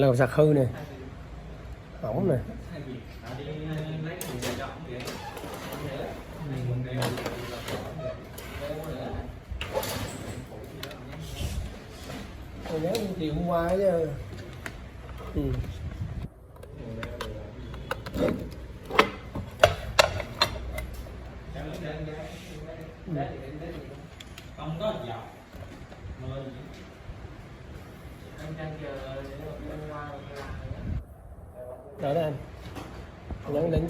Là sạc hư nè, hỏng nè. Tôi nhớ thì hôm qua chứ. Ừ. Không có dọc Đó đó anh nhấn đến